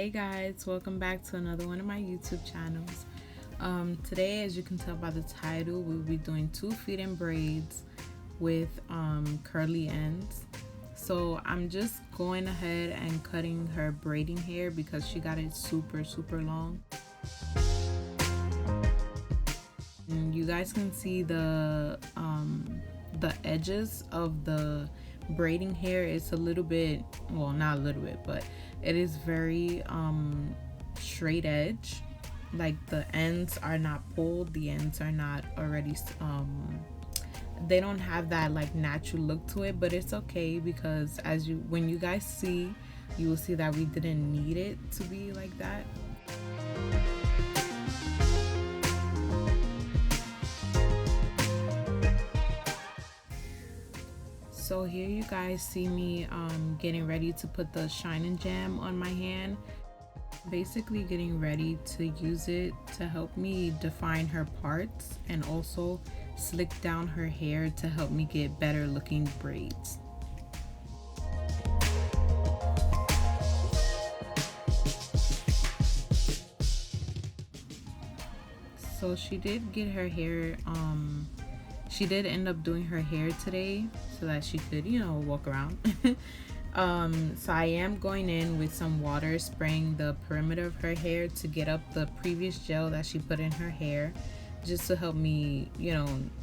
Hey guys, welcome back to another one of my YouTube channels. Today, as you can tell by the title, we'll be doing 2 feet in braids with curly ends. So I'm just going ahead and cutting her braiding hair because she got it super long. And you guys can see the edges of the braiding hair. It's a little bit, well, not a little bit, but it is very straight edge. Like the ends are not pulled, the ends are not already they don't have that like natural look to it, but it's okay because when you guys see, you will see that we didn't need it to be like that. So here you guys see me getting ready to put the Shine and Jam on my hand. Basically getting ready to use it to help me define her parts and also slick down her hair to help me get better looking braids. So she did get her hair, she did end up doing her hair today so that she could, walk around. So I am going in with some water, spraying the perimeter of her hair to get up the previous gel that she put in her hair, just to help me,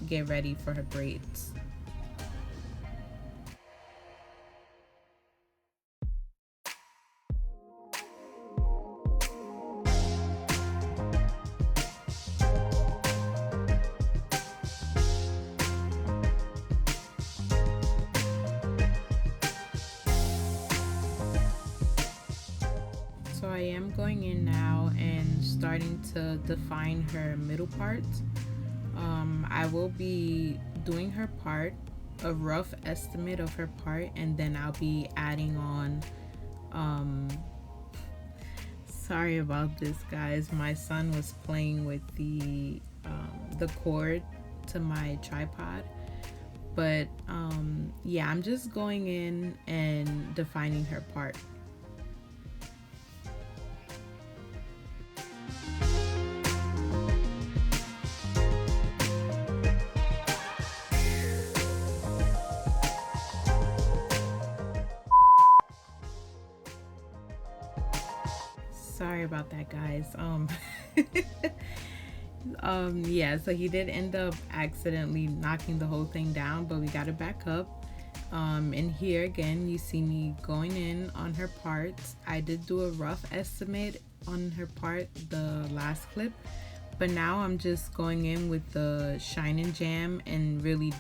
get ready for her braids. So I am going in now and starting to define her middle part. I will be doing her part, a rough estimate of her part, and then I'll be adding on, sorry about this guys, my son was playing with the cord to my tripod. But yeah, I'm just going in and defining her part. Sorry about that guys. Yeah, so he did end up accidentally knocking the whole thing down, but we got it back up. And here again you see me going in on her parts. I did do a rough estimate on her part the last clip, but now I'm just going in with the Shine and Jam and really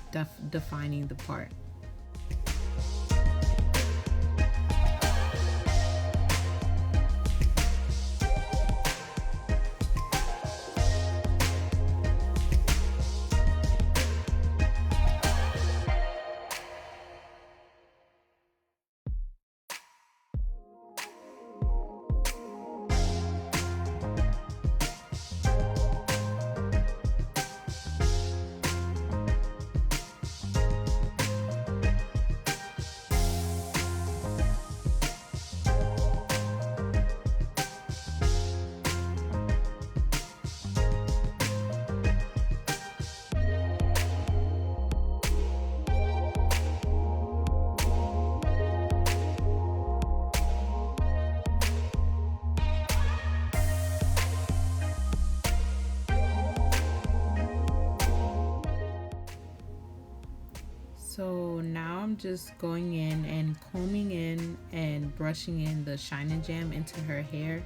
defining the part. So now I'm just going in and combing in and brushing in the Shine and Jam into her hair.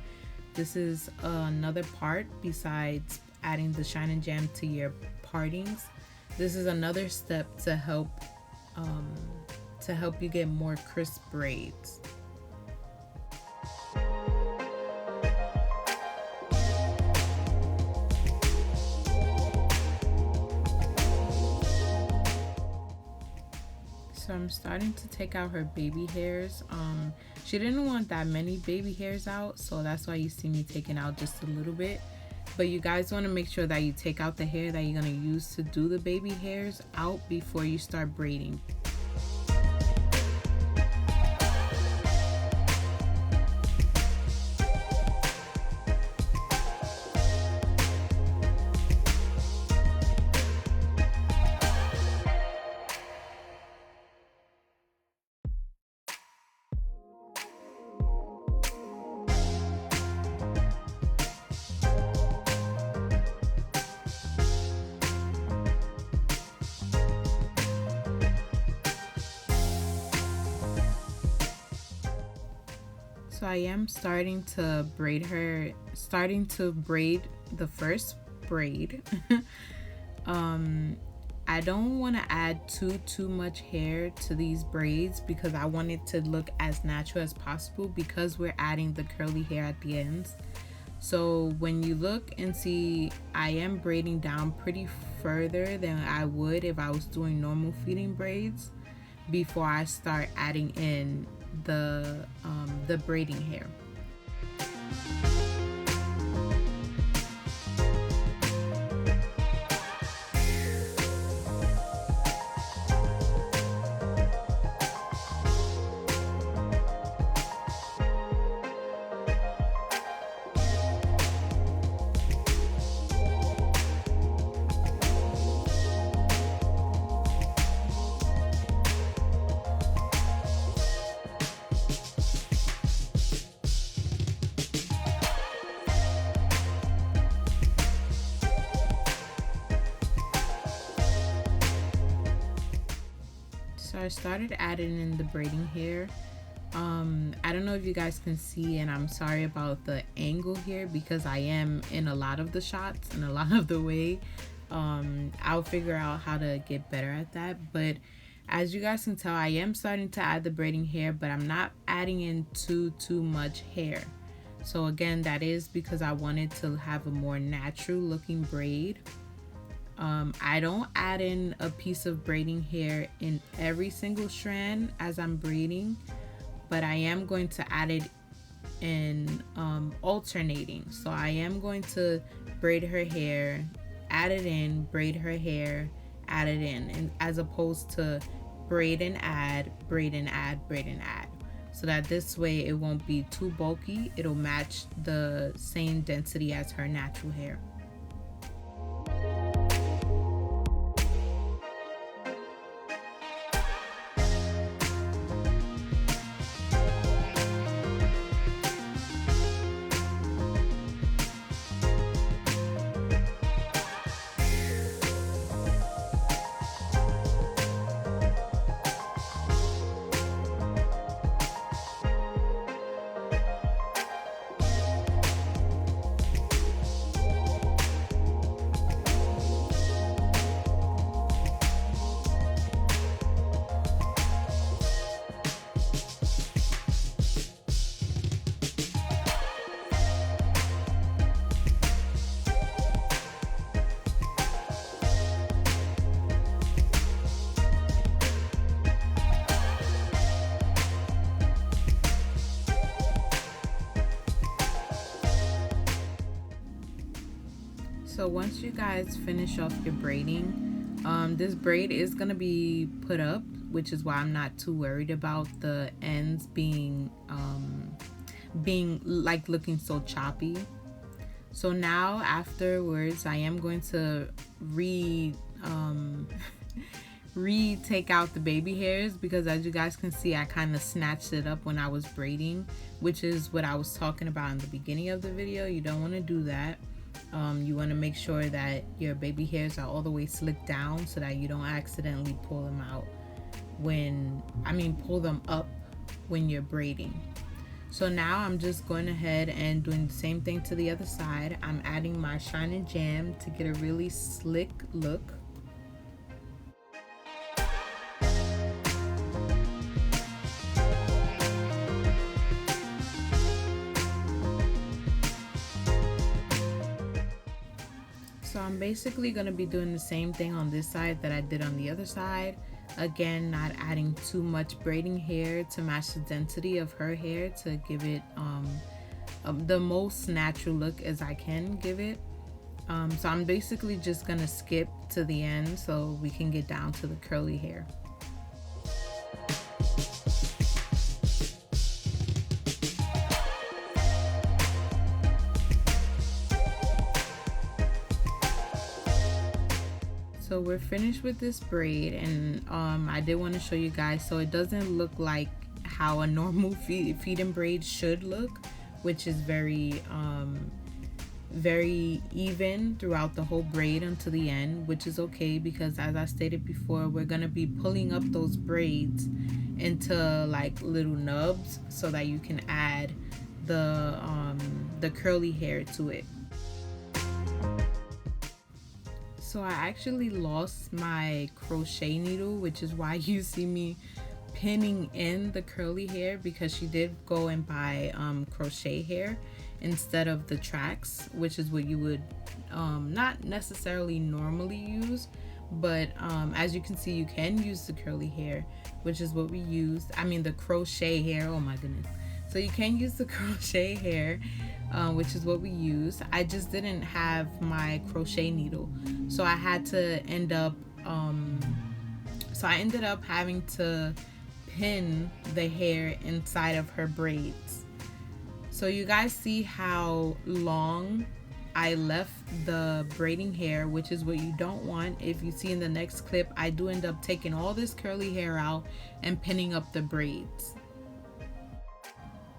This is another part besides adding the Shine and Jam to your partings. This is another step to help you get more crisp braids. So I'm starting to take out her baby hairs. She didn't want that many baby hairs out, so that's why you see me taking out just a little bit. But you guys want to make sure that you take out the hair that you're going to use to do the baby hairs out before you start braiding. So I am starting to braid the first braid. um I don't want to add too much hair to these braids because I want it to look as natural as possible because we're adding the curly hair at the ends. So when you look and see, I am braiding down pretty further than I would if I was doing normal feeding braids before I start adding in the braiding hair. So I started adding in the braiding hair. I don't know if you guys can see, and I'm sorry about the angle here because I am in a lot of the shots and a lot of the way. I'll figure out how to get better at that. But as you guys can tell, I am starting to add the braiding hair, but I'm not adding in too much hair. So again, that is because I wanted to have a more natural looking braid. I don't add in a piece of braiding hair in every single strand as I'm braiding, but I am going to add it in alternating. So I am going to braid her hair, add it in, braid her hair, add it in, and as opposed to braid and add, braid and add, braid and add. So that this way it won't be too bulky, it'll match the same density as her natural hair. So once you guys finish off your braiding, this braid is gonna be put up, which is why I'm not too worried about the ends being like looking so choppy. So now afterwards, I am going to take out the baby hairs because as you guys can see, I kind of snatched it up when I was braiding, which is what I was talking about in the beginning of the video. You don't want to do that. You want to make sure that your baby hairs are all the way slicked down so that you don't accidentally pull them out pull them up when you're braiding. So now I'm just going ahead and doing the same thing to the other side. I'm adding my Shine and Jam to get a really slick look. So I'm basically going to be doing the same thing on this side that I did on the other side. Again, not adding too much braiding hair to match the density of her hair to give it the most natural look as I can give it. So I'm basically just going to skip to the end so we can get down to the curly hair. So we're finished with this braid, and I did want to show you guys so it doesn't look like how a normal feed-in braid should look, which is very even throughout the whole braid until the end, which is okay because as I stated before, we're gonna be pulling up those braids into like little nubs so that you can add the curly hair to it. So I actually lost my crochet needle, which is why you see me pinning in the curly hair, because she did go and buy crochet hair instead of the tracks, which is what you would not necessarily normally use, but as you can see, you can use the curly hair, which is what we used. I mean the crochet hair, oh my goodness. So you can use the crochet hair, which is what we use. I just didn't have my crochet needle, so I had to end up so I ended up having to pin the hair inside of her braids. So you guys see how long I left the braiding hair, which is what you don't want. If you see in the next clip, I do end up taking all this curly hair out and pinning up the braids.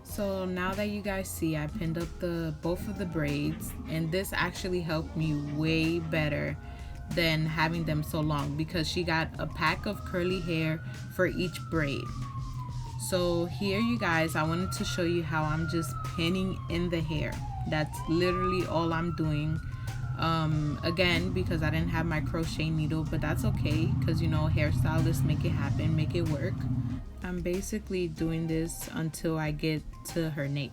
So now that you guys see, I pinned up both of the braids, and this actually helped me way better than having them so long, because she got a pack of curly hair for each braid. So here you guys, I wanted to show you how I'm just pinning in the hair. That's literally all I'm doing. Again, because I didn't have my crochet needle, but that's okay, because you know, hairstylists make it happen, make it work. I'm basically doing this until I get to her nape.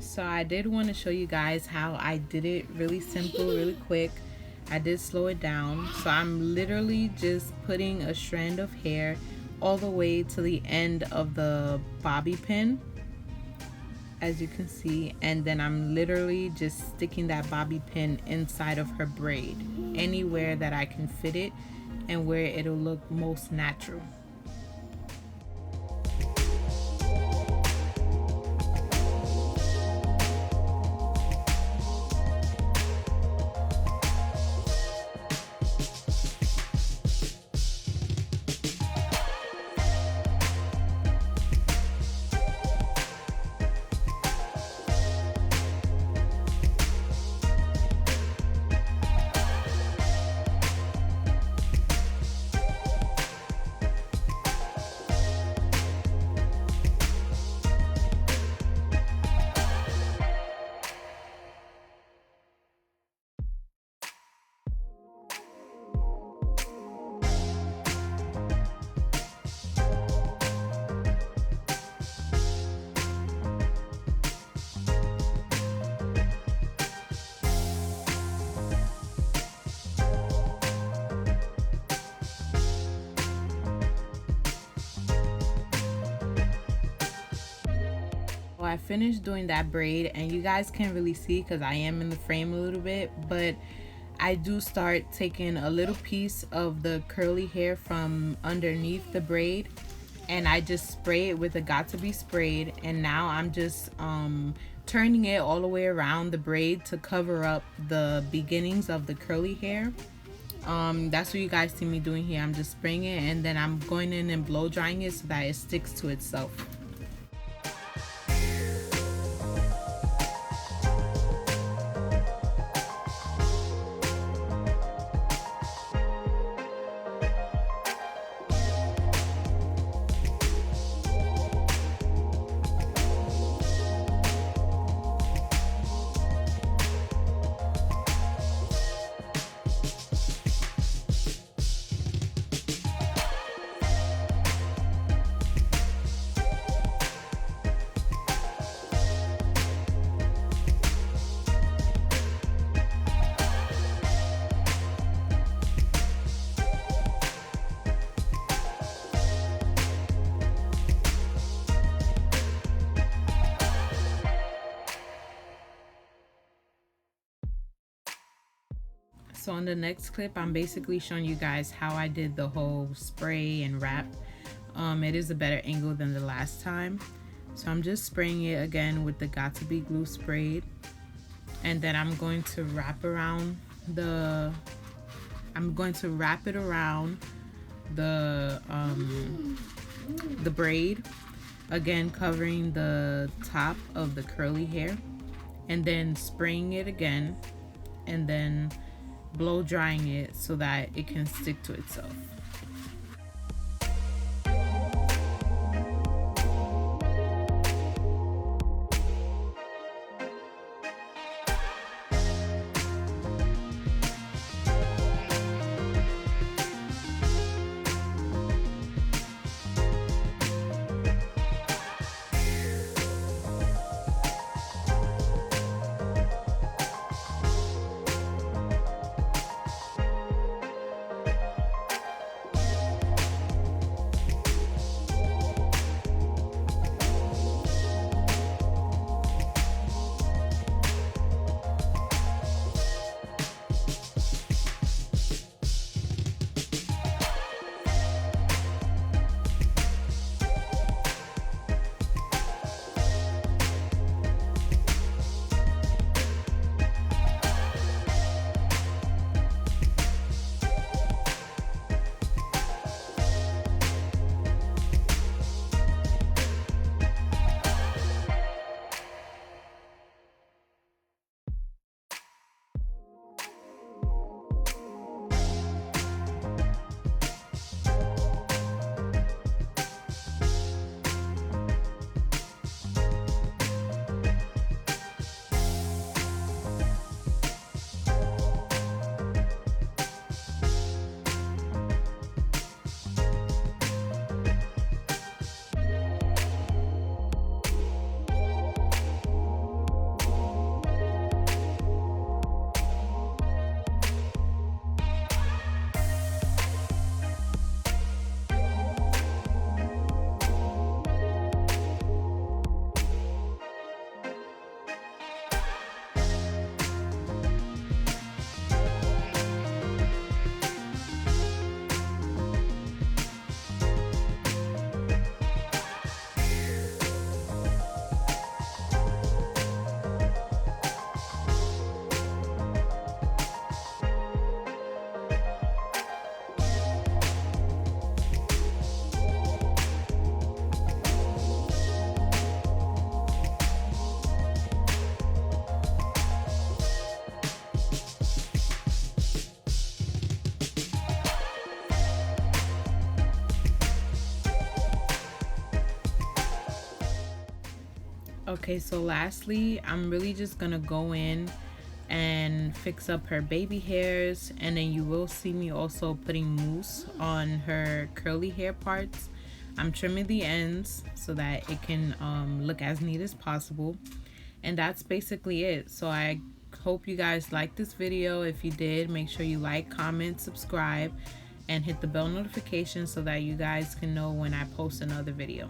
So I did want to show you guys how I did it really simple, really quick. I did slow it down. So I'm literally just putting a strand of hair all the way to the end of the bobby pin, as you can see, and then I'm literally just sticking that bobby pin inside of her braid, anywhere that I can fit it and where it'll look most natural. I finished doing that braid, and you guys can't really see because I am in the frame a little bit, but I do start taking a little piece of the curly hair from underneath the braid, and I just spray it with a got to be sprayed, and now I'm just turning it all the way around the braid to cover up the beginnings of the curly hair. That's what you guys see me doing here. I'm just spraying it, and then I'm going in and blow drying it so that it sticks to itself. So on the next clip, I'm basically showing you guys how I did the whole spray and wrap. It is a better angle than the last time. So I'm just spraying it again with the Got To Be glue sprayed. And then I'm going to wrap around the, the braid, again covering the top of the curly hair, and then spraying it again, and then blow drying it so that it can stick to itself. Okay, so lastly, I'm really just gonna go in and fix up her baby hairs, and then you will see me also putting mousse on her curly hair parts. I'm trimming the ends so that it can look as neat as possible, and that's basically it. So I hope you guys liked this video. If you did, make sure you like, comment, subscribe, and hit the bell notification so that you guys can know when I post another video.